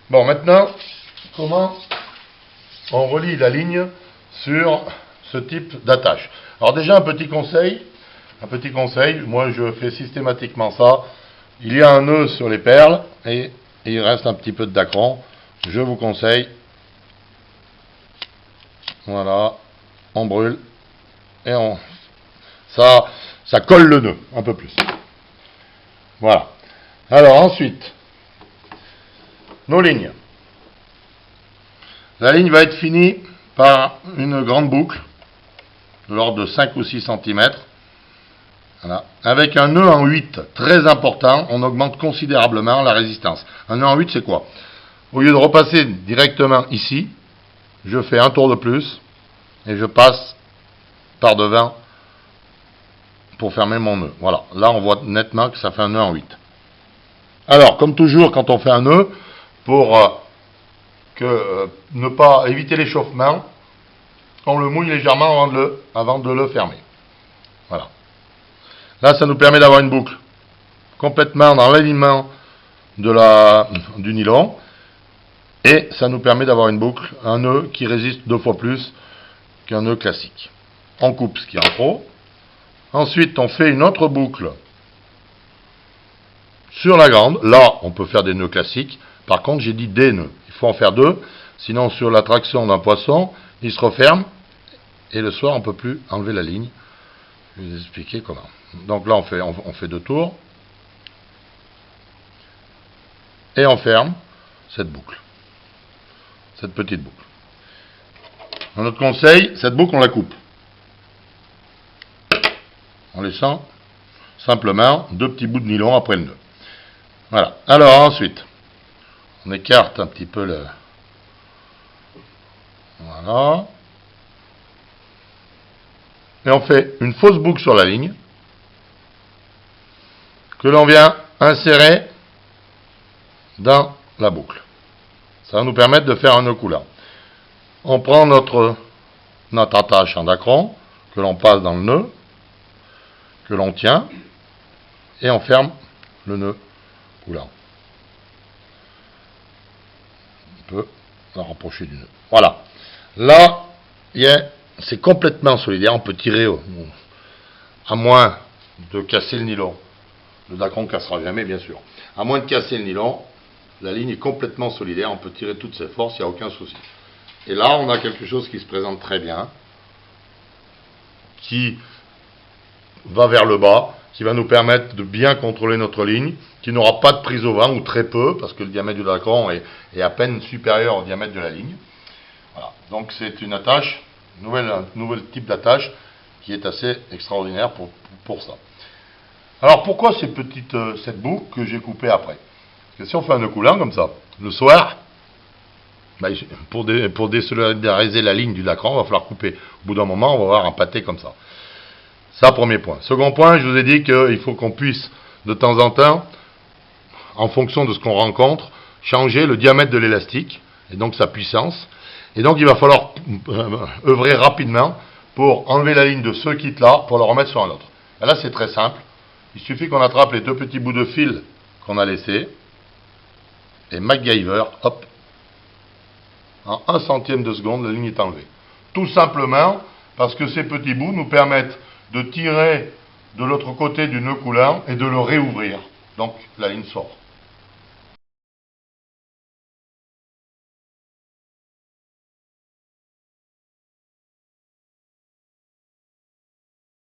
Bon, maintenant, comment on relie la ligne sur ce type d'attache? Alors déjà, un petit conseil, moi je fais systématiquement ça. Il y a un nœud sur les perles et il reste un petit peu de dacron. Je vous conseille, voilà, on brûle et ça colle le nœud un peu plus. Voilà. Alors ensuite, nos lignes. La ligne va être finie par une grande boucle de l'ordre de 5 ou 6 cm. Voilà. Avec un nœud en 8, très important, on augmente considérablement la résistance. Un nœud en 8, c'est quoi? Au lieu de repasser directement ici, je fais un tour de plus et je passe par devant pour fermer mon nœud. Voilà, là on voit nettement que ça fait un nœud en 8. Alors, comme toujours, quand on fait un nœud, pour ne pas éviter l'échauffement, on le mouille légèrement avant de le fermer. Voilà. Là, ça nous permet d'avoir une boucle complètement dans l'alignement du nylon. Et ça nous permet d'avoir une boucle, un nœud qui résiste 2 fois plus qu'un nœud classique. On coupe ce qui est en trop. Ensuite, on fait une autre boucle sur la grande. Là, on peut faire des nœuds classiques. Par contre, j'ai dit des nœuds. Il faut en faire 2. Sinon, sur la traction d'un poisson, il se referme. Et le soir, on ne peut plus enlever la ligne. Je vais vous expliquer comment. Donc là, on fait 2 tours. Et on ferme cette boucle. Cette petite boucle. Dans notre conseil, cette boucle, on la coupe. En laissant simplement 2 petits bouts de nylon après le nœud. Voilà. Alors ensuite, on écarte un petit peu le... Voilà. Et on fait une fausse boucle sur la ligne que l'on vient insérer dans la boucle. Ça va nous permettre de faire un nœud coulant. On prend notre attache en dacron que l'on passe dans le nœud, que l'on tient, et on ferme le nœud coulant. On peut la rapprocher du nœud. Voilà. Là, c'est complètement solidaire. On peut tirer, à moins de casser le nylon. Le dacron ne cassera jamais, bien sûr. À moins de casser le nylon, la ligne est complètement solidaire. On peut tirer toutes ses forces, il n'y a aucun souci. Et là, on a quelque chose qui se présente très bien, qui va vers le bas, qui va nous permettre de bien contrôler notre ligne, qui n'aura pas de prise au vent, ou très peu, parce que le diamètre du dacron est à peine supérieur au diamètre de la ligne. Voilà. Donc c'est une attache, un nouvel type d'attache, qui est assez extraordinaire pour ça. Alors pourquoi cette boucle que j'ai coupée après? Parce que si on fait un nœud coulant comme ça, le soir, pour désolidariser la ligne du dacron, il va falloir couper. Au bout d'un moment, on va avoir un pâté comme ça. Ça, premier point. Second point, je vous ai dit qu'il faut qu'on puisse, de temps en temps, en fonction de ce qu'on rencontre, changer le diamètre de l'élastique, et donc sa puissance. Et donc, il va falloir œuvrer rapidement pour enlever la ligne de ce kit-là, pour le remettre sur un autre. Et là, c'est très simple. Il suffit qu'on attrape les 2 petits bouts de fil qu'on a laissés, et MacGyver, hop, en 1 centième de seconde, la ligne est enlevée. Tout simplement parce que ces petits bouts nous permettent de tirer de l'autre côté du nœud coulant et de le réouvrir. Donc la ligne sort.